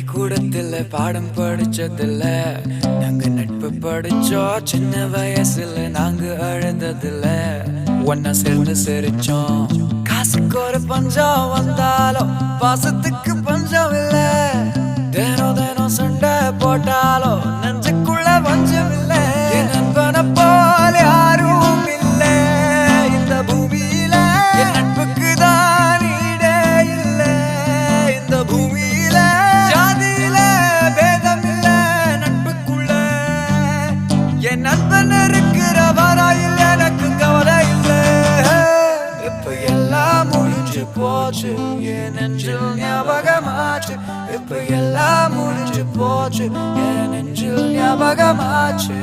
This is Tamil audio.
பள்ளிக்கூடத்துல பாடம் படிச்சதில்ல, நாங்க நட்பு படிச்சோம். சின்ன வயசுல நாங்க அழுததில்ல, ஒன்னா சேர்ந்து சிரிச்சோம். காசுக்கு ஒரு பஞ்சம் வந்தாலும் பாசத்துக்கு பஞ்சம் இல்ல. தினம் தினம் சண்டை போட்டாலும் நெஞ்சுக்குள்ள பஞ்சம் இல்ல. என் நண்பனை போல யாரும் இல்ல இந்த பூமியில. என் நட்புக்கு தான் ஈடே இல்ல இந்த பூமியில. ஜாதியில பேதம் இல்ல நட்புக்குள்ள. என் நண்பன் இருக்கிற வரையில் எனக்கு கவலை இல்ல. இப்ப எல்லாம் முடிஞ்சு போச்சு, என் நெஞ்சில் ஞாபகமாச்சு. இப்ப எல்லாம் முடிஞ்சு போச்சு, என் நெஞ்சில் ஞாபகமாச்சு.